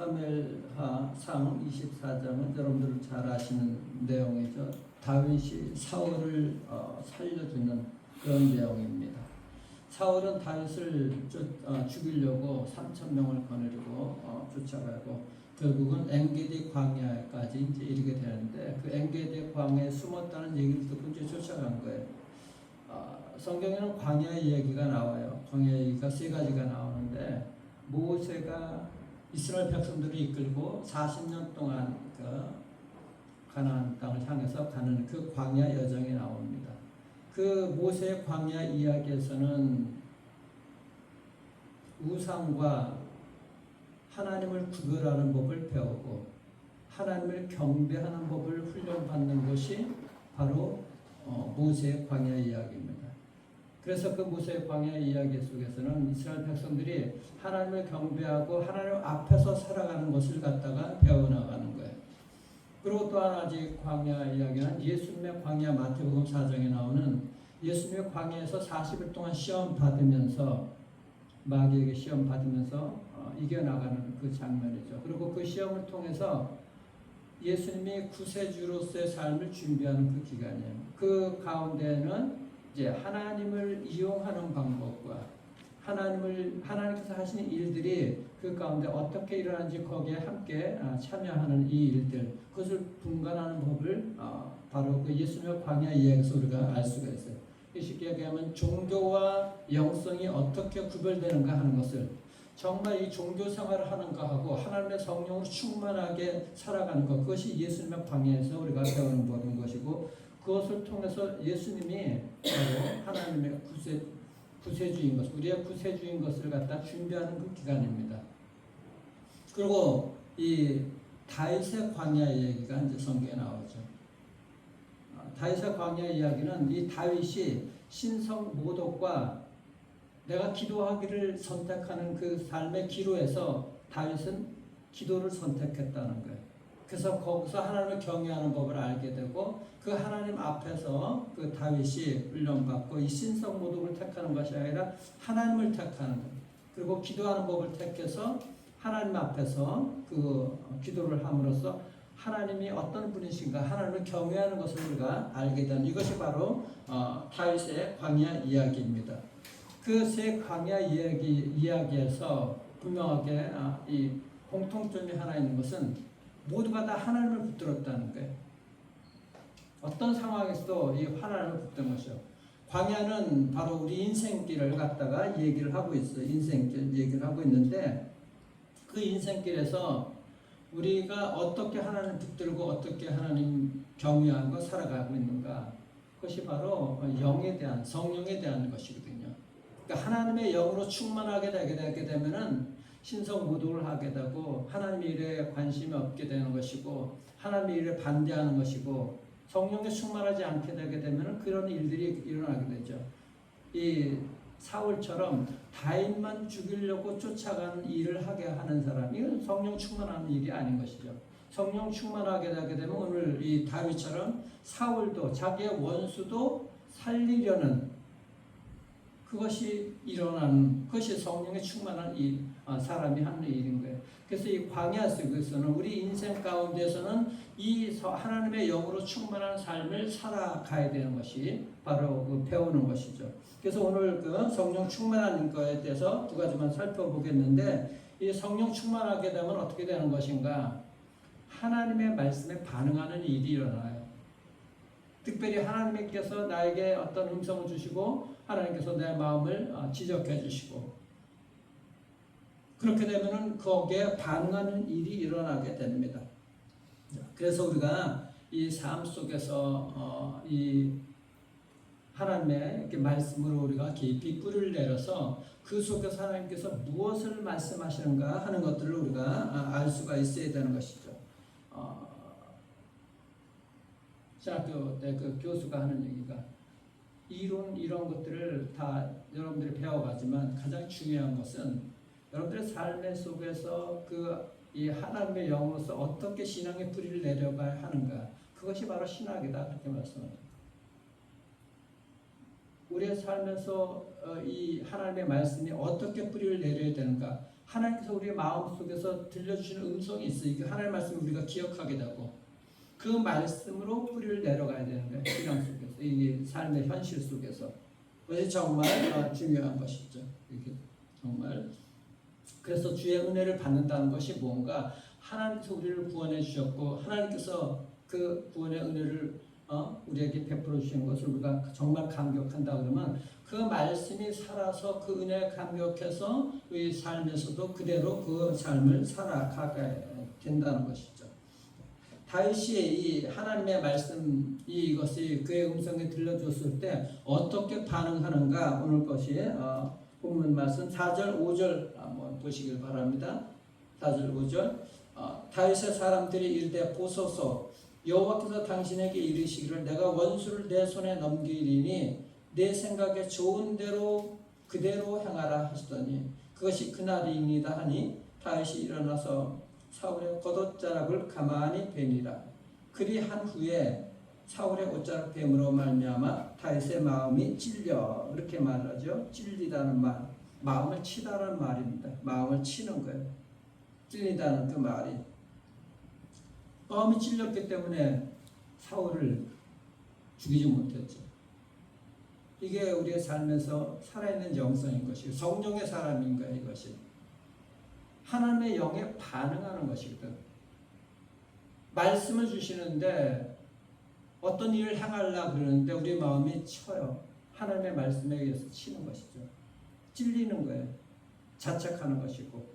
사무엘하상 24장은 여러분들 잘 아시는 내용이죠. 다윗이 사울을 살려주는 그런 내용입니다. 사울은 다윗을 죽이려고 3,000명을 거느리고 쫓아가고 결국은 엔게디 광야까지 이제 이르게 되는데 그 엔게디 광야에 숨었다는 얘기를 듣고 이제 쫓아간 거예요. 성경에는 광야 이야기가 나와요. 광야 이야기가 세 가지가 나오는데 모세가 이스라엘 백성들을 이끌고 40년 동안 그 가나안 땅을 향해서 가는 그 광야 여정이 나옵니다. 그 모세의 광야 이야기에서는 우상과 하나님을 구별하는 법을 배우고 하나님을 경배하는 법을 훈련받는 것이 바로 모세의 광야 이야기입니다. 그래서 그 모세의 광야 이야기 속에서는 이스라엘 백성들이 하나님을 경배하고 하나님 앞에서 살아가는 것을 갖다가 배워나가는 거예요. 그리고 또 한 가지 광야 이야기는 예수님의 광야 마태복음 4장에 나오는 예수님의 광야에서 40일 동안 시험 받으면서 마귀에게 시험 받으면서 이겨나가는 그 장면이죠. 그리고 그 시험을 통해서 예수님이 구세주로서의 삶을 준비하는 그 기간이에요. 그 가운데는 이제 하나님을 이용하는 방법과 하나님께서 하시는 일들이 그 가운데 어떻게 일어나는지 거기에 함께 참여하는 이 일들, 그것을 분간하는 법을 바로 그 예수님의 광야 이야기에서 우리가 알 수가 있어요. 쉽게 얘기하면 종교와 영성이 어떻게 구별되는가 하는 것을, 정말 이 종교 생활을 하는가 하고 하나님의 성령으로 충만하게 살아가는 것, 그것이 예수님의 광야에서 우리가 배우는 법인 것이고, 그것을 통해서 예수님이 바로 하나님의 구세주인 것, 우리의 구세주인 것을 갖다 준비하는 그 기간입니다. 그리고 이 다윗의 광야 이야기가 이제 성경에 나오죠. 다윗의 광야 이야기는 이 다윗이 신성 모독과 내가 기도하기를 선택하는 그 삶의 기로에서 다윗은 기도를 선택했다는 거예요. 그래서 거기서 하나님을 경외하는 법을 알게 되고 그 하나님 앞에서 그 다윗이 훈련받고 이 신성 모독을 택하는 것이 아니라 하나님을 택하는 것, 그리고 기도하는 법을 택해서 하나님 앞에서 그 기도를 함으로써 하나님이 어떤 분이신가 하나님을 경외하는 것을 우리가 알게 되는 이것이 바로 다윗의 광야 이야기입니다. 그 세 광야 이야기에서 분명하게 이 공통점이 하나 있는 것은 모두가 다 하나님을 붙들었다는 거예요. 어떤 상황에서도 이 하나님을 붙든 것이요. 광야는 바로 우리 인생길을 갖다가 얘기를 하고 있어요. 인생길 얘기를 하고 있는데 그 인생길에서 우리가 어떻게 하나님을 붙들고 어떻게 하나님 경외하고 살아가고 있는가, 그것이 바로 영에 대한, 성령에 대한 것이거든요. 그러니까 하나님의 영으로 충만하게 되게 되면은 신성 모독을 하게 되고 하나님의 일에 관심이 없게 되는 것이고 하나님의 일에 반대하는 것이고 성령에 충만하지 않게 되게 되면 그런 일들이 일어나게 되죠. 이 사울처럼 다윗만 죽이려고 쫓아가는 일을 하게 하는 사람, 이건 성령 충만한 일이 아닌 것이죠. 성령 충만하게 되게 되면 오늘 이 다윗처럼 사울도 자기의 원수도 살리려는 그것이 일어나는 것이 성령에 충만한 일, 사람이 하는 일인 거예요. 그래서 이 광야 속에서는 우리 인생 가운데서는 이 하나님의 영으로 충만한 삶을 살아가야 되는 것이 바로 그 배우는 것이죠. 그래서 오늘 그 성령 충만한 것에 대해서 두 가지만 살펴보겠는데, 이 성령 충만하게 되면 어떻게 되는 것인가? 하나님의 말씀에 반응하는 일이 일어나요. 특별히 하나님께서 나에게 어떤 음성을 주시고 하나님께서 내 마음을 지적해 주시고 그렇게 되면은 거기에 반응하는 일이 일어나게 됩니다. 그래서 우리가 이 삶 속에서 이 하나님의 이렇게 말씀으로 우리가 깊이 뿌리를 내려서 그 속에서 하나님께서 무엇을 말씀하시는가 하는 것들을 우리가 알 수가 있어야 되는 것이죠. 신학교 때 그 교수가 하는 얘기가, 이런 것들을 다 여러분들이 배워가지만 가장 중요한 것은 여러분들의 삶의 속에서 이 하나님의 영으로서 어떻게 신앙의 뿌리를 내려가야 하는가, 그것이 바로 신학이다, 그렇게 말씀합니다. 우리의 삶에서 이 하나님의 말씀이 어떻게 뿌리를 내려야 되는가, 하나님께서 우리의 마음 속에서 들려주시는 음성이 있어요. 이게 하나님의 말씀을 우리가 기억하게 되고 그 말씀으로 뿌리를 내려가야 되는 거예요. 신앙 속에서, 이 삶의 현실 속에서. 그것이 정말 중요한 것이죠. 이게 정말. 그래서 주의 은혜를 받는다는 것이 뭔가 하나님께서 우리를 구원해 주셨고 하나님께서 그 구원의 은혜를 우리에게 베풀어 주신 것을 우리가 정말 감격한다 그러면 그 말씀이 살아서 그 은혜에 감격해서 우리 삶에서도 그대로 그 삶을 살아가야 된다는 것이죠. 다윗이 이 하나님의 말씀 이것이 그의 음성에 들려줬을 때 어떻게 반응하는가 오늘 것이 본문 말씀 4절 5절 한번 보시길 바랍니다. 4절 5절 다윗의 사람들이 이르되 보소서 여호와께서 당신에게 이르시기를 내가 원수를 내 손에 넘기리니 내 생각에 좋은 대로 그대로 행하라 하시더니 그것이 그날이니이다 하니 다윗이 일어나서 사울의 겉옷자락을 가만히 베니라. 그리한 후에 사울의 옷자락 뱀으로 말미암아 다윗의 마음이 찔려 이렇게 말하죠. 찔리다는 말, 마음을 치다는 말입니다. 마음을 치는 거예요. 찔리다는 그 말이 마음이 찔렸기 때문에 사울을 죽이지 못했죠. 이게 우리의 삶에서 살아있는 영성인 것이고 성령의 사람인 거예요. 이것이 하나님의 영에 반응하는 것이거든. 말씀을 주시는데 어떤 일을 행하려고 그러는데 우리 마음이 쳐요. 하나님의 말씀에 의해서 치는 것이죠. 찔리는 거예요. 자책하는 것이고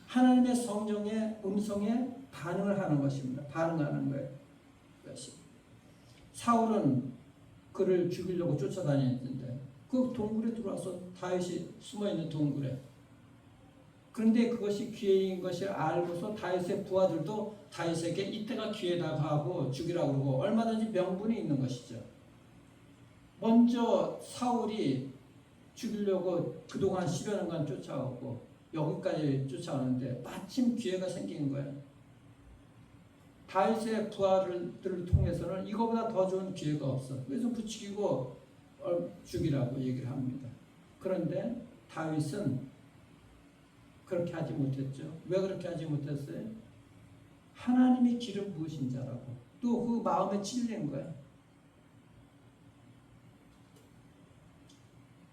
하나님의 성령의 음성에 반응을 하는 것입니다. 반응하는 거예요. 사울은 그를 죽이려고 쫓아다녔는데 그 동굴에 들어와서 다윗이 숨어있는 동굴에 그런데 그것이 기회인 것을 알고서 다윗의 부하들도 다윗에게 이때가 기회다 하고 죽이라고 그러고 얼마든지 명분이 있는 것이죠. 먼저 사울이 죽이려고 그동안 10여 년간 쫓아오고 여기까지 쫓아오는데 마침 기회가 생긴 거예요. 다윗의 부하들을 통해서는 이거보다 더 좋은 기회가 없어. 그래서 부추기고 죽이라고 얘기를 합니다. 그런데 다윗은 그렇게 하지 못했죠. 왜 그렇게 하지 못했어요? 하나님이 기름 부으신 자라고 또 그 마음에 찔린 거야.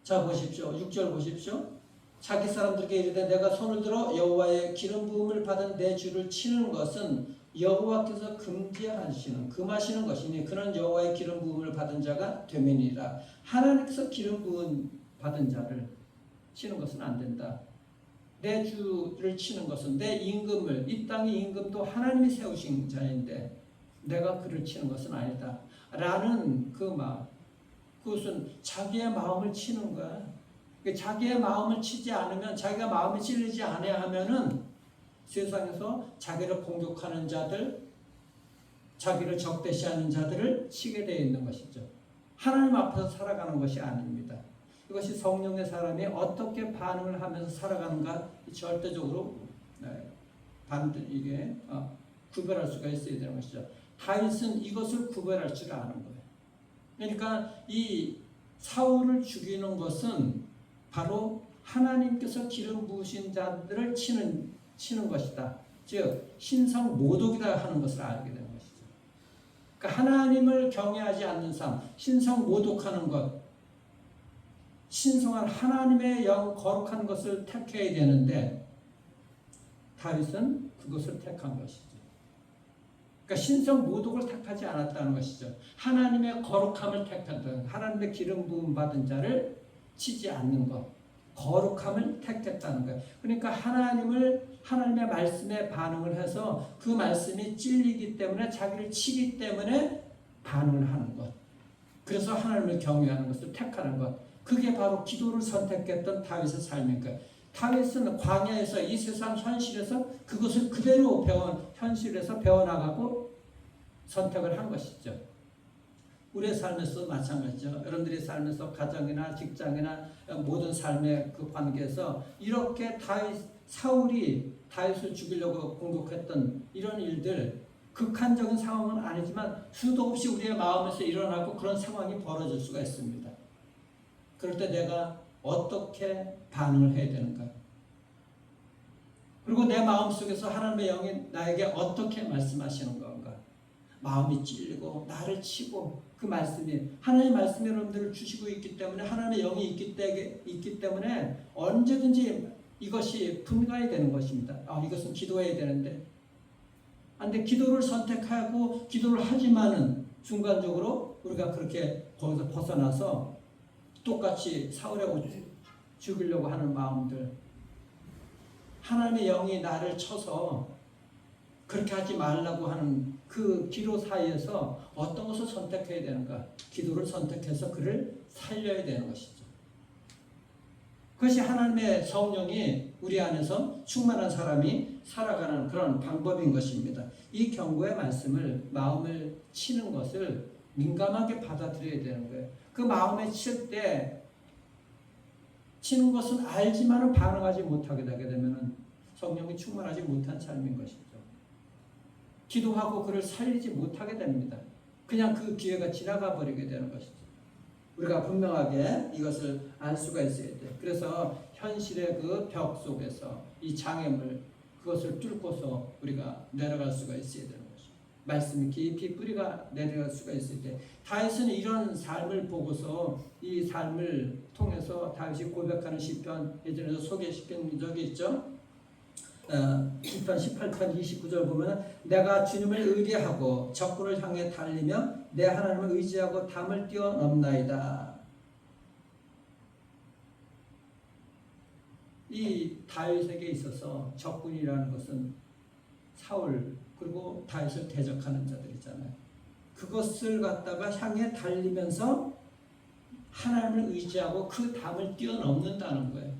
자 보십시오. 6절 보십시오. 자기 사람들에게 이르되 내가 손을 들어 여호와의 기름 부음을 받은 내 주를 치는 것은 여호와께서 금지하시는 금하시는 것이니 그는 여호와의 기름 부음을 받은 자가 되매니라. 하나님께서 기름 부음 받은 자를 치는 것은 안 된다. 내 주를 치는 것은 내 임금을 이 땅의 임금도 하나님이 세우신 자인데 내가 그를 치는 것은 아니다 라는 그 말 그것은 자기의 마음을 치는 거야. 자기의 마음을 치지 않으면 자기가 마음이 찔리지 않아야 하면은 세상에서 자기를 공격하는 자들 자기를 적대시하는 자들을 치게 되어 있는 것이죠. 하나님 앞에서 살아가는 것이 아닙니다. 이것이 성령의 사람이 어떻게 반응을 하면서 살아가는가 절대적으로 이게 구별할 수가 있어야 되는 것이죠. 다윗은 이것을 구별할 줄 아는 거예요. 그러니까 이 사울을 죽이는 것은 바로 하나님께서 기름 부으신 자들을 치는 것이다. 즉 신성 모독이다 하는 것을 알게 되는 것이죠. 그러니까 하나님을 경외하지 않는 삶, 신성 모독하는 것, 신성한 하나님의 영 거룩한 것을 택해야 되는데 다윗은 그것을 택한 것이죠. 그러니까 신성 모독을 택하지 않았다는 것이죠. 하나님의 거룩함을 택했던 하나님의 기름 부음 받은 자를 치지 않는 것, 거룩함을 택했다는 거예요. 그러니까 하나님의 말씀에 반응을 해서 그 말씀이 찔리기 때문에 자기를 치기 때문에 반응을 하는 것. 그래서 하나님을 경외하는 것을 택하는 것. 그게 바로 기도를 선택했던 다윗의 삶인 거예요. 다윗은 광야에서 이 세상 현실에서 그것을 그대로 현실에서 배워나가고 선택을 한 것이죠. 우리의 삶에서 마찬가지죠. 여러분들의 삶에서 가정이나 직장이나 모든 삶의 그 관계에서 이렇게 사울이 다윗을 죽이려고 공격했던 이런 일들 극한적인 상황은 아니지만 수도 없이 우리의 마음에서 일어나고 그런 상황이 벌어질 수가 있습니다. 그럴 때 내가 어떻게 반응을 해야 되는가? 그리고 내 마음속에서 하나님의 영이 나에게 어떻게 말씀하시는 건가? 마음이 찔리고 나를 치고 그 말씀이 하나님의 말씀이 여러분들을 주시고 있기 때문에 하나님의 영이 있기 때문에 언제든지 이것이 분가해야 되는 것입니다. 이것은 기도해야 되는데 근데 기도를 선택하고 기도를 하지만은 순간적으로 우리가 그렇게 거기서 벗어나서 똑같이 사울의 옷 죽이려고 하는 마음들, 하나님의 영이 나를 쳐서 그렇게 하지 말라고 하는 그 기도 사이에서 어떤 것을 선택해야 되는가? 기도를 선택해서 그를 살려야 되는 것이죠. 그것이 하나님의 성령이 우리 안에서 충만한 사람이 살아가는 그런 방법인 것입니다. 이 경고의 말씀을, 마음을 치는 것을 민감하게 받아들여야 되는 거예요. 그 마음에 칠 때 치는 것은 알지만은 반응하지 못하게 되게 되면은 성령이 충만하지 못한 삶인 것이죠. 기도하고 그를 살리지 못하게 됩니다. 그냥 그 기회가 지나가 버리게 되는 것이죠. 우리가 분명하게 이것을 알 수가 있어야 돼요. 그래서 현실의 그 벽 속에서 이 장애물, 그것을 뚫고서 우리가 내려갈 수가 있어야 되는 것이죠. 말씀이 깊이 뿌리가 내려갈 수가 있을 때, 다윗은 이런 삶을 보고서 이 삶을 통해서 다윗이 고백하는 시편, 예전에도 소개시킨 적이 있죠. 시편 18편 29절 보면 내가 주님을 의뢰하고 적군을 향해 달리며 내 하나님을 의지하고 담을 뛰어넘나이다. 이 다윗에게 있어서 적군이라는 것은 사울 그리고 다윗을 대적하는 자들이잖아요. 그것을 갖다가 향해 달리면서 하나님을 의지하고 그 담을 뛰어넘는다는 거예요.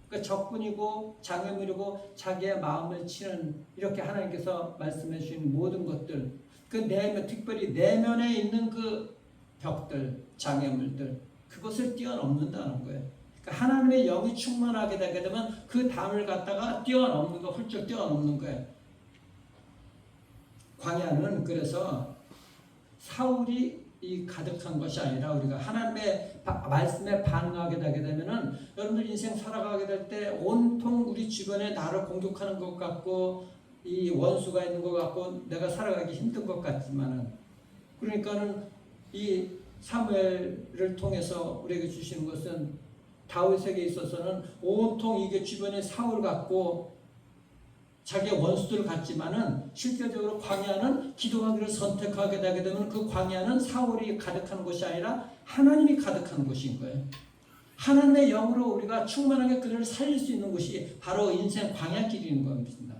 그러니까 적군이고 장애물이고 자기의 마음을 치는, 이렇게 하나님께서 말씀해 주신 모든 것들, 그 내면, 특별히 내면에 있는 그 벽들, 장애물들, 그것을 뛰어넘는다는 거예요. 그러니까 하나님의 영이 충만하게 되게 되면 그 담을 갖다가 뛰어넘는 거, 훌쩍 뛰어넘는 거예요. 광야는 그래서 사울이 이 가득한 것이 아니라 우리가 하나님의 말씀에 반응하게 되게 되면은, 여러분들 인생 살아가게 될 때 온통 우리 주변에 나를 공격하는 것 같고 이 원수가 있는 것 같고 내가 살아가기 힘든 것 같지만은, 그러니까는 이 사무엘을 통해서 우리에게 주시는 것은 다윗에게 있어서는 온통 이게 주변에 사울 같고 자기의 원수들 같지만은 실제적으로 광야는 기도하기를 선택하게 되게 되면 그 광야는 사울이 가득한 곳이 아니라 하나님이 가득한 곳인 거예요. 하나님의 영으로 우리가 충만하게 그를 살릴 수 있는 곳이 바로 인생 광야길인 겁니다.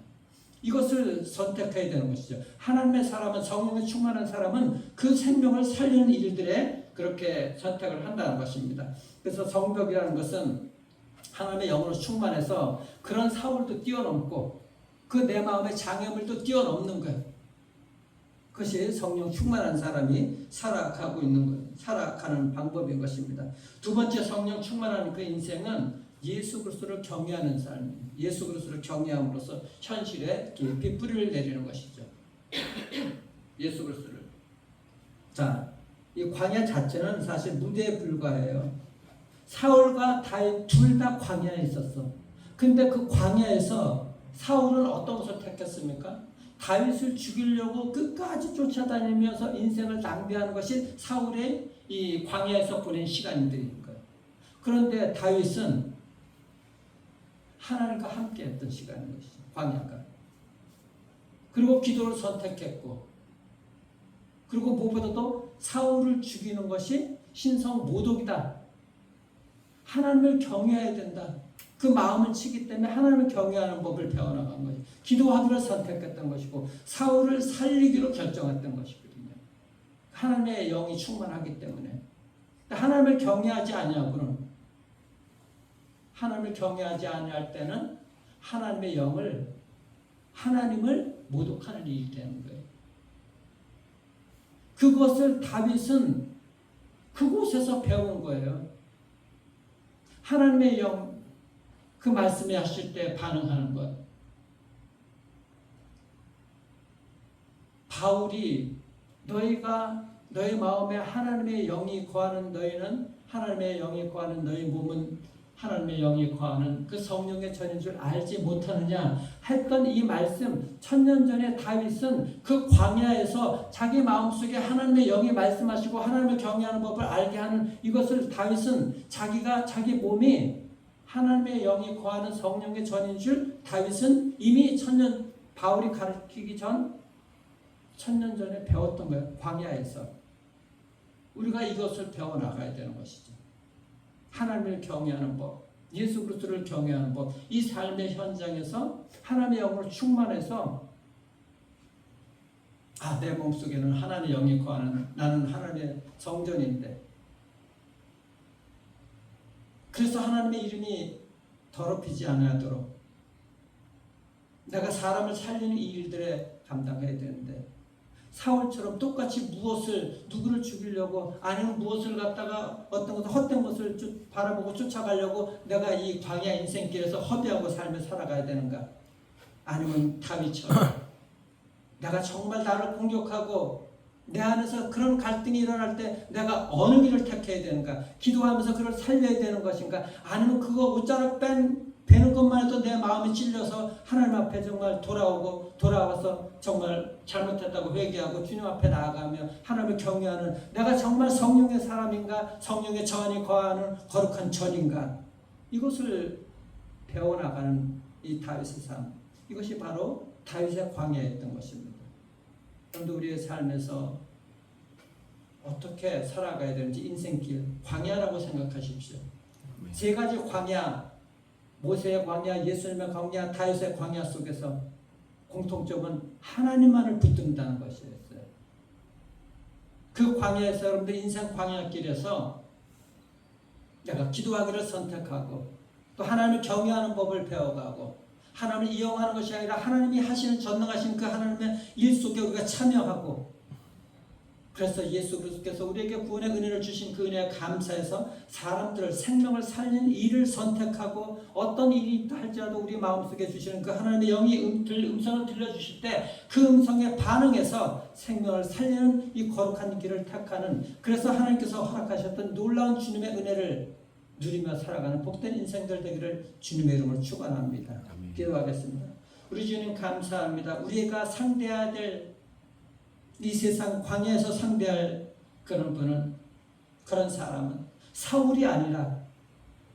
이것을 선택해야 되는 것이죠. 하나님의 사람은, 성령에 충만한 사람은 그 생명을 살리는 일들에 그렇게 선택을 한다는 것입니다. 그래서 성벽이라는 것은 하나님의 영으로 충만해서 그런 사울도 뛰어넘고 그 내 마음의 장애물도 뛰어넘는 거예요. 그것이 성령 충만한 사람이 살아가고 있는 것, 살아가는 방법인 것입니다. 두 번째, 성령 충만한 그 인생은 예수 그리스도를 경외하는 삶, 예수 그리스도를 경외함으로써 현실에 깊이 뿌리를 내리는 것이죠. 예수 그리스도를. 자, 이 광야 자체는 사실 무대에 불과해요. 사울과 다윗 둘 다 광야에 있었어. 근데 그 광야에서 사울은 어떤 것을 택했습니까? 다윗을 죽이려고 끝까지 쫓아다니면서 인생을 낭비하는 것이 사울의 이 광야에서 보낸 시간들인 거예요. 그런데 다윗은 하나님과 함께 했던 시간인 것이죠. 광야가. 그리고 기도를 선택했고, 그리고 무엇보다도 사울을 죽이는 것이 신성 모독이다. 하나님을 경외해야 된다. 그 마음을 치기 때문에 하나님을 경외하는 법을 배워나간 것이고, 기도하기를 선택했던 것이고, 사울을 살리기로 결정했던 것이거든요. 하나님의 영이 충만하기 때문에. 하나님을 경외하지 아니하고는, 하나님을 경외하지 아니할 때는 하나님의 영을, 하나님을 모독하는 일이 되는 거예요. 그것을 다윗은 그곳에서 배운 거예요. 하나님의 영, 그 말씀에 하실 때 반응하는 것. 바울이 너희가 너희 마음에 하나님의 영이 거하는 너희는, 하나님의 영이 거하는 너희 몸은 하나님의 영이 거하는 그 성령의 전인 줄 알지 못하느냐 했던 이 말씀, 1000년 전에 다윗은 그 광야에서 자기 마음속에 하나님의 영이 말씀하시고 하나님을 경외하는 법을 알게 하는 이것을 다윗은 자기 몸이 하나님의 영이 거하는 성령의 전인 줄 다윗은 이미 바울이 가르치기 전 1000년 전에 배웠던 거예요. 광야에서. 우리가 이것을 배워나가야 되는 것이죠. 하나님을 경외하는 법, 예수 그리스도를 경외하는 법, 이 삶의 현장에서 하나님의 영으로 충만해서 내 몸속에는 하나님의 영이 거하는 나는 하나님의 성전인데 그래서 하나님의 이름이 더럽히지 않도록 내가 사람을 살리는 이 일들에 감당해야 되는데 사울처럼 똑같이 누구를 죽이려고 아니면 무엇을 갖다가 어떤 것을 헛된 것을 바라보고 쫓아가려고 내가 이 광야 인생길에서 허비하고 삶을 살아가야 되는가? 아니면 다윗처럼 내가 정말 나를 공격하고 내 안에서 그런 갈등이 일어날 때 내가 어느 길을 택해야 되는가? 기도하면서 그걸 살려야 되는 것인가? 아니면 그거 옷자락 베는 것만 해도 내 마음이 찔려서 하나님 앞에 정말 돌아와서 정말 잘못했다고 회개하고 주님 앞에 나아가며 하나님을 경외하는 내가 정말 성령의 사람인가? 성령의 전이 거하는 거룩한 전인가? 이것을 배워나가는 이 다윗의 삶, 이것이 바로 다윗의 광야였던 것입니다. 그런데 우리의 삶에서 어떻게 살아가야 되는지 인생길, 광야라고 생각하십시오. 세 가지 광야, 모세의 광야, 예수님의 광야, 다윗의 광야 속에서 공통점은 하나님만을 붙든다는 것이었어요. 그 광야에서 여러분들 인생 광야길에서 내가 기도하기를 선택하고 또 하나님을 경외하는 법을 배워가고 하나님을 이용하는 것이 아니라 하나님이 하시는 전능하신 그 하나님의 일 속에 우리가 참여하고 그래서 예수 그리스도께서 우리에게 구원의 은혜를 주신 그 은혜에 감사해서 사람들을 생명을 살리는 일을 선택하고 어떤 일이 있다 할지라도 우리 마음속에 주시는 그 하나님의 영이 음성을 들려주실 때 그 음성에 반응해서 생명을 살리는 이 거룩한 길을 택하는 그래서 하나님께서 허락하셨던 놀라운 주님의 은혜를 누리며 살아가는 복된 인생들 되기를 주님의 이름으로 축원합니다. 기도하겠습니다. 우리 주님 감사합니다. 우리가 상대해야 될 이 세상 광야에서 상대할 그런 분은 그런 사람은 사울이 아니라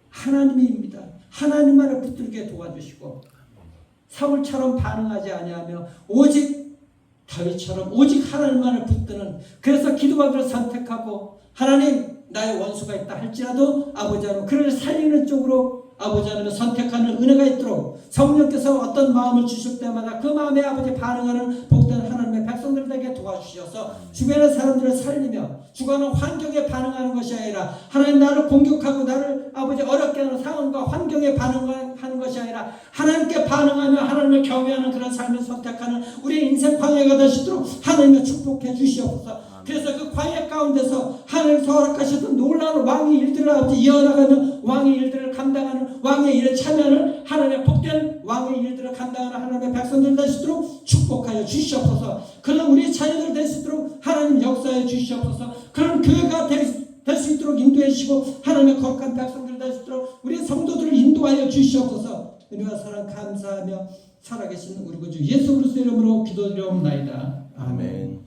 하나님입니다. 하나님만을 붙들게 도와주시고 사울처럼 반응하지 아니하며 오직 다윗처럼 오직 하나님만을 붙드는 그래서 기도하기를 선택하고 하나님 나의 원수가 있다 할지라도 아버지 하나님 그를 살리는 쪽으로 아버지 하나님을 선택하는 은혜가 있도록 성령께서 어떤 마음을 주실 때마다 그 마음에 아버지 반응하는 복된 하나님의 백성들에게 도와주셔서 주변의 사람들을 살리며 주관하는 환경에 반응하는 것이 아니라 하나님 나를 공격하고 나를 아버지 어렵게 하는 상황과 환경에 반응하는 것이 아니라 하나님께 반응하며 하나님을 경외하는 그런 삶을 선택하는 우리의 인생 광야가 되시도록 하나님을 축복해 주시옵소서. 그래서 그 광야 가운데서 하나님께서 허락하셨던 놀라운 왕의 일들을 아버지 이어나가며 왕의 일들을 감당하는 왕의 일에 참여하는 하나님의 복된 왕의 일들을 감당하는 하나님의 백성들 되시도록 축복하여 주시옵소서. 그런 우리 자녀들 되시도록 하나님 역사해 주시옵소서. 그런 교회가 될 수 있도록 인도해 주시고 하나님의 거룩한 백성들 되시도록 우리 성도들을 인도하여 주시옵소서. 은혜와 사랑 감사하며 살아계신 우리 구주 예수 그리스도 이름으로 기도드리옵나이다. 아멘.